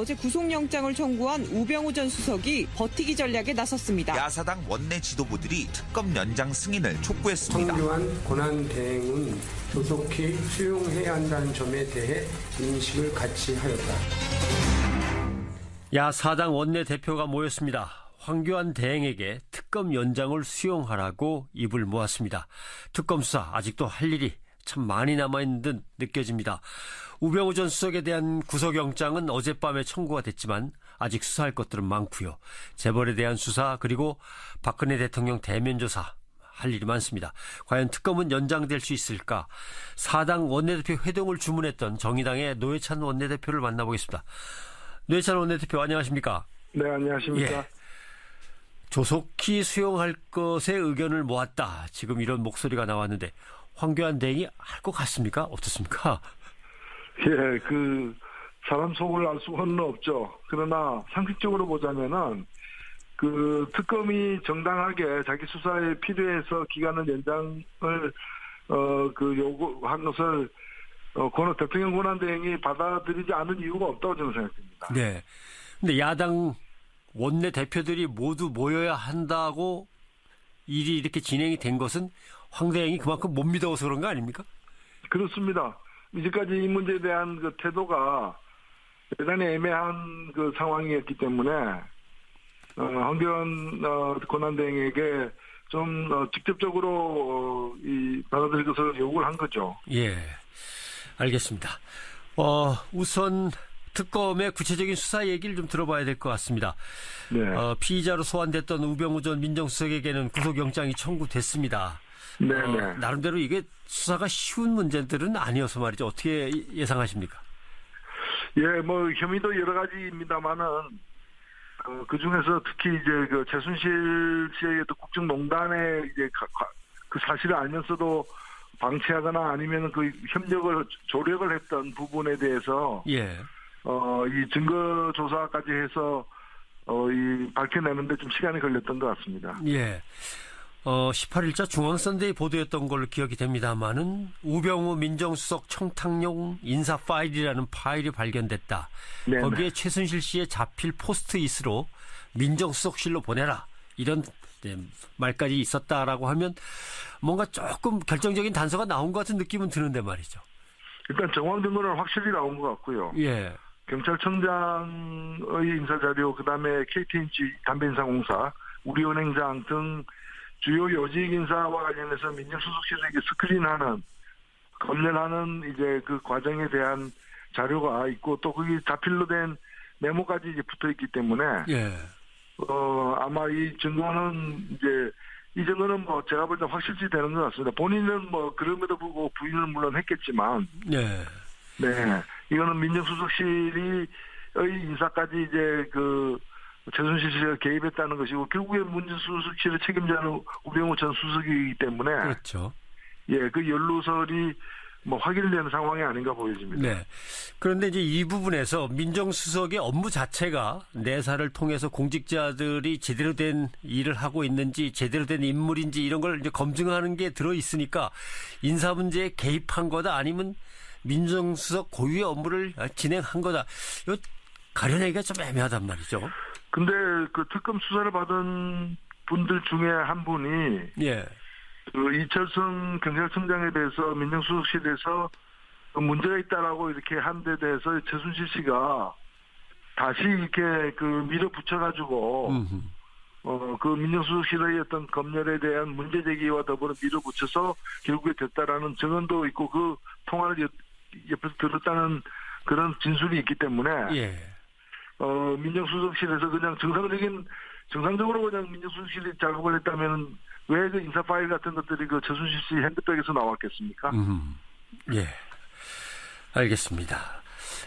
어제 구속영장을 청구한 우병우 전 수석이 버티기 전략에 나섰습니다. 야사당 원내 지도부들이 특검 연장 승인을 촉구했습니다. 정교한 권한 대행은 조속히 수용해야 한다는 점에 대해 인식을 같이 하였다. 야사당 원내대표가 모였습니다. 황교안 대행에게 특검 연장을 수용하라고 입을 모았습니다. 특검 수사 아직도 할 일이 참 많이 남아있는 듯 느껴집니다. 우병우 전 수석에 대한 구속영장은 어젯밤에 청구가 됐지만 아직 수사할 것들은 많고요. 재벌에 대한 수사 그리고 박근혜 대통령 대면 조사 할 일이 많습니다. 과연 특검은 연장될 수 있을까? 사당 원내대표 회동을 주문했던 정의당의 노회찬 원내대표를 만나보겠습니다. 노회찬 원내대표 안녕하십니까? 네, 안녕하십니까? 예. 조속히 수용할 것에 의견을 모았다. 지금 이런 목소리가 나왔는데 황교안 대행이 할 것 같습니까? 어떻습니까? 예, 사람 속을 알 수는 없죠. 그러나 상식적으로 보자면은 특검이 정당하게 자기 수사에 필요해서 기간을 연장을 요구한 것을 대통령 권한대행이 받아들이지 않은 이유가 없다고 저는 생각합니다. 네. 근데 야당 원내 대표들이 모두 모여야 한다고 일이 이렇게 진행이 된 것은 황 대행이 그만큼 못 믿어서 그런 거 아닙니까? 그렇습니다. 이제까지 이 문제에 대한 태도가 대단히 애매한 상황이었기 때문에 황교안 권한대행에게 좀 직접적으로 받아들일 것을 요구를 한 거죠. 예, 알겠습니다. 우선 특검의 구체적인 수사 얘기를 좀 들어봐야 될 것 같습니다. 네. 피의자로 소환됐던 우병우 전 민정수석에게는 구속영장이 청구됐습니다. 네네. 나름대로 이게 수사가 쉬운 문제들은 아니어서 말이죠. 어떻게 예상하십니까? 예, 혐의도 여러 가지입니다만은 그 중에서 특히 최순실 씨의 국정농단에 그 사실을 알면서도 방치하거나 아니면 조력을 했던 부분에 대해서 예. 이 증거 조사까지 해서 밝혀내는데 좀 시간이 걸렸던 것 같습니다. 예. 18일자 중앙선대위 보도였던 걸로 기억이 됩니다만은 우병우 민정수석 청탁용 인사 파일이라는 파일이 발견됐다. 네네. 거기에 최순실 씨의 자필 포스트잇으로 민정수석실로 보내라. 이런 말까지 있었다라고 하면 뭔가 조금 결정적인 단서가 나온 것 같은 느낌은 드는데 말이죠. 일단 정황 증거는 확실히 나온 것 같고요. 예. 경찰청장의 인사자료, 그다음에 KTNG 담배인상공사, 우리은행장 등 주요 요직 인사와 관련해서 민정수석실에게 스크린하는, 검열하는 그 과정에 대한 자료가 있고 또 거기 자필로 된 메모까지 붙어 있기 때문에 예. 아마 이 증거는 이 증거는 제가 볼 때 확실시 되는 것 같습니다. 본인은 그럼에도 불구하고 부인을 물론 했겠지만, 네. 네. 이거는 민정수석실의 인사까지 최순실 씨가 개입했다는 것이고, 결국에 민정수석실의 책임자는 우병우 전 수석이기 때문에. 그렇죠. 예, 그 연루설이 확인되는 상황이 아닌가 보여집니다. 네. 그런데 이제 이 부분에서 민정수석의 업무 자체가 내사를 통해서 공직자들이 제대로 된 일을 하고 있는지, 제대로 된 인물인지 이런 걸 이제 검증하는 게 들어 있으니까 인사 문제에 개입한 거다 아니면 민정수석 고유의 업무를 진행한 거다. 이거 가려내기가 좀 애매하단 말이죠. 근데 특검 수사를 받은 분들 중에 한 분이 예. 이철성 경찰청장에 대해서 민정수석실에서 문제가 있다라고 이렇게 한 데 대해서 최순실 씨가 다시 이렇게 밀어붙여가지고 그 민정수석실의 어떤 검열에 대한 문제 제기와 더불어 밀어붙여서 결국에 됐다라는 증언도 있고 그 통화를 옆에서 들었다는 그런 진술이 있기 때문에 예. 민정수석실에서 그냥 정상적으로 그냥 민정수석실이 작업을 했다면 왜 인사 파일 같은 것들이 최순실 씨 핸드백에서 나왔겠습니까? 예. 알겠습니다.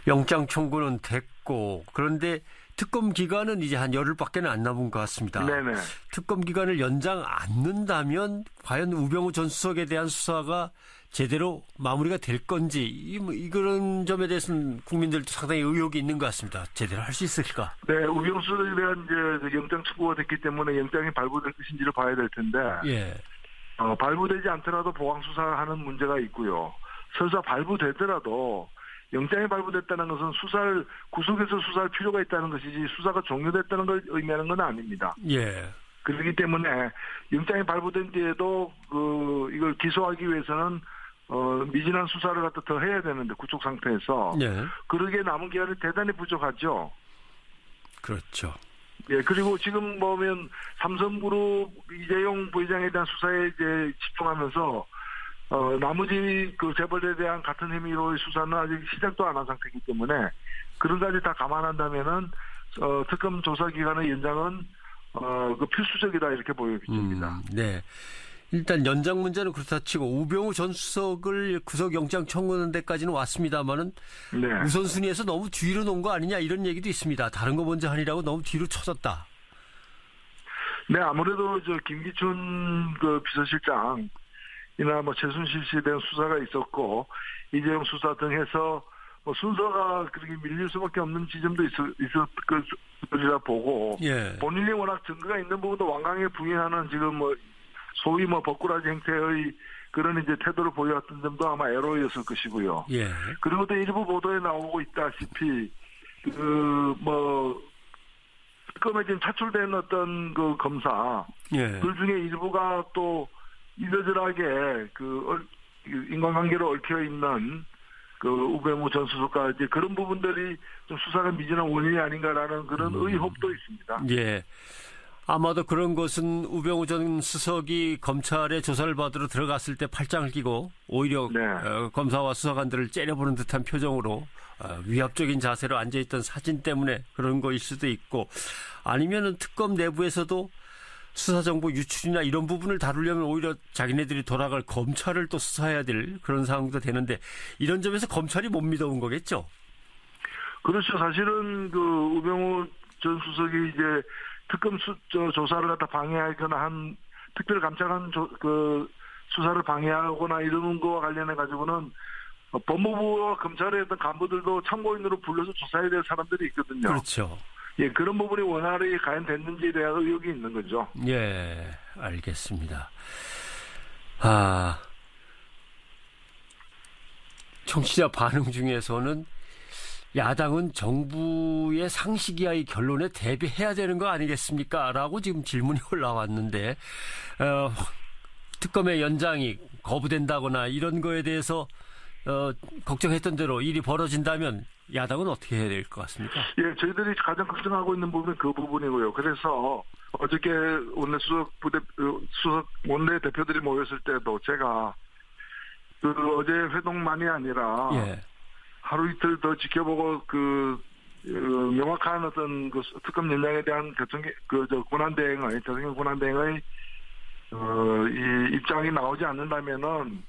영장 청구는 됐고, 그런데 특검 기간은 이제 한 열흘밖에 안 남은 것 같습니다. 네네. 특검 기간을 연장 않는다면 과연 우병우 전 수석에 대한 수사가 제대로 마무리가 될 건지 그런 점에 대해서는 국민들도 상당히 의혹이 있는 것 같습니다. 제대로 할 수 있을까? 네, 우병우 수석에 대한 영장 청구가 됐기 때문에 영장이 발부될 것인지를 봐야 될 텐데. 예. 발부되지 않더라도 보강 수사하는 문제가 있고요. 설사 발부되더라도 영장이 발부됐다는 것은 구속해서 수사할 필요가 있다는 것이지 수사가 종료됐다는 걸 의미하는 건 아닙니다. 예. 그렇기 때문에 영장이 발부된 뒤에도 이걸 기소하기 위해서는 미진한 수사를 갖다 더 해야 되는데 구속 상태에서 예. 그러기에 남은 기간이 대단히 부족하죠. 그렇죠. 예, 그리고 지금 보면 삼성그룹 이재용 부회장에 대한 수사에 이제 집중하면서 나머지 그 재벌에 대한 같은 혐의로의 수사는 아직 시작도 안 한 상태이기 때문에 그런 가지 다 감안한다면은 특검 조사 기간의 연장은 필수적이다 이렇게 보여집니다. 네. 일단 연장 문제는 그렇다 치고 우병우 전 수석을 구속영장 청구하는 데까지는 왔습니다만은 네. 우선순위에서 너무 뒤로 놓은 거 아니냐 이런 얘기도 있습니다. 다른 거 먼저 하니라고 너무 뒤로 쳐졌다. 네, 아무래도 김기춘 그 비서실장이나 최순실 씨에 대한 수사가 있었고 이재용 수사 등 해서 순서가 그렇게 밀릴 수밖에 없는 지점도 있었으리라 보고 예. 본인이 워낙 증거가 있는 부분도 완강하게 부인하는 지금 소위 버꾸라지 형태의 그런 이제 태도를 보여왔던 점도 아마 애로였을 것이고요. 예. 그리고 또 일부 보도에 나오고 있다시피 특검에 지금 차출된 어떤 그 검사 예. 그 중에 일부가 또 이러저러하게 인간관계로 얽혀 있는 우병우 전 수석과 이제 그런 부분들이 좀 수사가 미진한 원인이 아닌가라는 그런 의혹도 있습니다. 예. 아마도 그런 것은 우병우 전 수석이 검찰의 조사를 받으러 들어갔을 때 팔짱을 끼고 오히려 네. 검사와 수사관들을 째려보는 듯한 표정으로 위압적인 자세로 앉아있던 사진 때문에 그런 거일 수도 있고 아니면은 특검 내부에서도 수사정보 유출이나 이런 부분을 다루려면 오히려 자기네들이 돌아갈 검찰을 또 수사해야 될 그런 상황도 되는데 이런 점에서 검찰이 못 믿어온 거겠죠? 그렇죠. 사실은 우병우 전 수석이 이제 특검 조사를 갖다 방해하거나 한 특별감찰관 수사를 방해하거나 이러는 거와 관련해 가지고는 법무부와 검찰의 어떤 간부들도 참고인으로 불러서 조사해야 될 사람들이 있거든요. 그렇죠. 예, 그런 부분이 원활히 과연 됐는지에 대한 의혹이 있는 거죠. 예, 알겠습니다. 청취자 반응 중에서는 야당은 정부의 상식 이하의 결론에 대비해야 되는 거 아니겠습니까? 라고 지금 질문이 올라왔는데 특검의 연장이 거부된다거나 이런 거에 대해서 걱정했던 대로 일이 벌어진다면 야당은 어떻게 해야 될 것 같습니까? 예, 저희들이 가장 걱정하고 있는 부분은 그 부분이고요. 그래서 어저께 수석 원내 대표들이 모였을 때도 제가 어제 회동만이 아니라 예. 하루 이틀 더 지켜보고 명확한 어떤 특검 연장에 대한 대통령 권한 대행의 이 입장이 나오지 않는다면은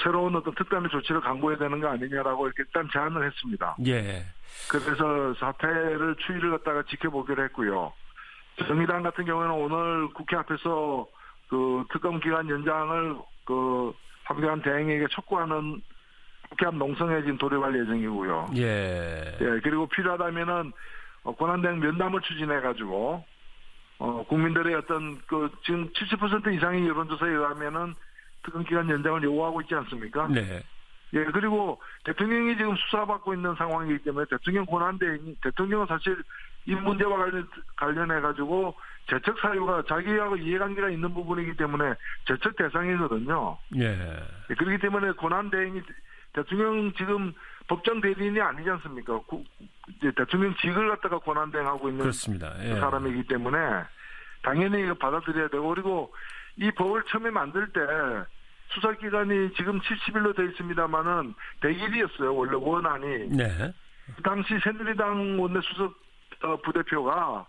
새로운 어떤 특단의 조치를 강구해야 되는 거 아니냐라고 이렇게 일단 제안을 했습니다. 예. 그래서 사태를 추이를 갖다가 지켜보기로 했고요. 정의당 같은 경우에는 오늘 국회 앞에서 특검 기간 연장을 황교안 대행에게 촉구하는 국회 앞 농성에 지금 돌입할 예정이고요. 예. 예, 그리고 필요하다면은 권한대행 면담을 추진해가지고 국민들의 어떤 지금 70% 이상의 여론조사에 의하면은 특검 기간 연장을 요구하고 있지 않습니까? 네. 예, 그리고 대통령이 지금 수사받고 있는 상황이기 때문에 대통령은 사실 이 문제와 관련해가지고 재척 사유가 자기하고 이해관계가 있는 부분이기 때문에 재척 대상이거든요. 예. 예, 그렇기 때문에 권한대행이 대통령 지금 법정 대리인이 아니지 않습니까? 이제 대통령직을 갖다가 권한대행하고 있는 그렇습니다. 예. 사람이기 때문에 당연히 이거 받아들여야 되고 그리고 이 법을 처음에 만들 때 수사기간이 지금 70일로 되어 있습니다만은 100일이었어요. 원래 원안이. 네. 그 당시 새누리당 원내수석 부대표가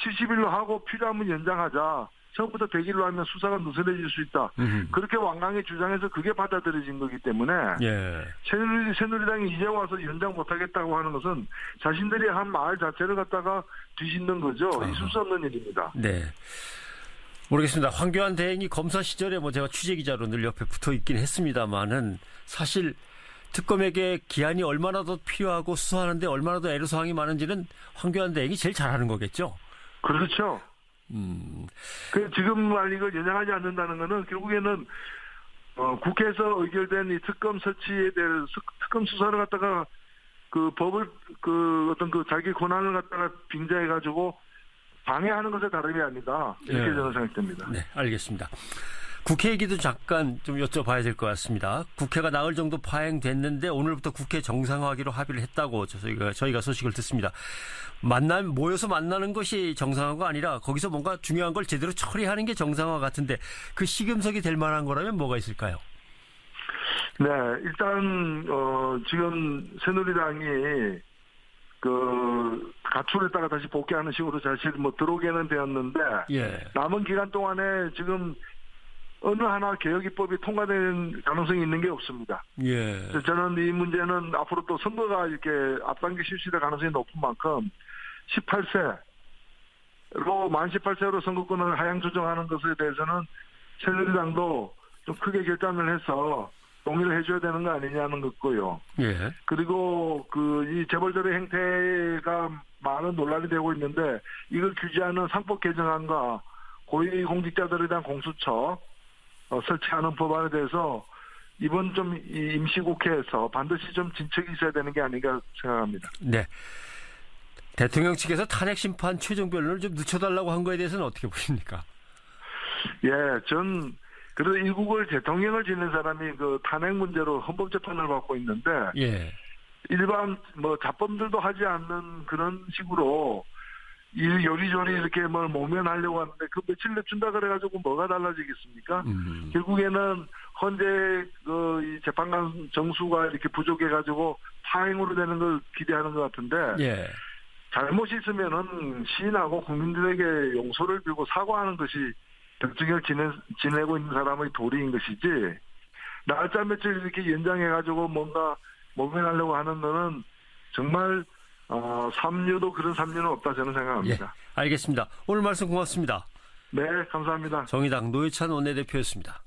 70일로 하고 필요하면 연장하자. 처음부터 100일로 하면 수사가 느슨해질 수 있다. 그렇게 완강히 주장해서 그게 받아들여진 거기 때문에 예. 새누리당이 이제 와서 연장 못하겠다고 하는 것은 자신들이 한 말 자체를 갖다가 뒤집는 거죠. 있을 수 없는 일입니다. 네. 모르겠습니다. 황교안 대행이 검사 시절에 제가 취재기자로 늘 옆에 붙어 있긴 했습니다만은 사실 특검에게 기한이 얼마나 더 필요하고 수사하는데 얼마나 더 애로사항이 많은지는 황교안 대행이 제일 잘하는 거겠죠. 그렇죠. 지금 말 이걸 연장하지 않는다는 거는 결국에는 국회에서 의결된 이 특검 설치에 대해서 특검 수사를 갖다가 그 법을 어떤 자기 권한을 갖다가 빙자해가지고 방해하는 것에 다름이 아니다. 이렇게 저는 생각됩니다. 네, 알겠습니다. 국회 얘기도 잠깐 좀 여쭤봐야 될 것 같습니다. 국회가 나흘 정도 파행됐는데 오늘부터 국회 정상화하기로 합의를 했다고 저희가 소식을 듣습니다. 모여서 만나는 것이 정상화가 아니라 거기서 뭔가 중요한 걸 제대로 처리하는 게 정상화 같은데 그 시금석이 될 만한 거라면 뭐가 있을까요? 네, 일단 지금 새누리당이 가출했다가 다시 복귀하는 식으로 사실 들어오게는 되었는데 남은 기간 동안에 지금 어느 하나 개혁 입법이 통과된 가능성이 있는 게 없습니다. 저는 이 문제는 앞으로 또 선거가 이렇게 앞당겨 실시될 가능성이 높은 만큼 18세로 18세로 선거권을 하향 조정하는 것에 대해서는 새누리당도 좀 크게 결단을 해서 동의를 해줘야 되는 거 아니냐는 거고요. 그리고 이 재벌들의 행태가 많은 논란이 되고 있는데 이걸 규제하는 상법 개정안과 고위공직자들에 대한 공수처 설치하는 법안에 대해서 이번 좀 임시국회에서 반드시 좀 진척이 있어야 되는 게 아닌가 생각합니다. 네. 대통령 측에서 탄핵 심판 최종 변론을 좀 늦춰달라고 한 거에 대해서는 어떻게 보십니까? 전 그래도 일국을 대통령을 지낸 사람이 탄핵 문제로 헌법재판을 받고 있는데 일반 자범들도 하지 않는 그런 식으로 요리조리 이렇게 모면하려고 하는데 그 며칠 내준다 그래가지고 뭐가 달라지겠습니까? 결국에는 헌재 이 재판관 정수가 이렇게 부족해가지고 파행으로 되는 걸 기대하는 것 같은데 잘못이 있으면은 시인하고 국민들에게 용서를 빌고 사과하는 것이 대통령을 지내고 있는 사람의 도리인 것이지 날짜 며칠 이렇게 연장해가지고 뭔가 모면하려고 하는 거는 정말 삼류도 그런 삼류는 없다 저는 생각합니다. 알겠습니다. 오늘 말씀 고맙습니다. 네, 감사합니다. 정의당 노회찬 원내대표였습니다.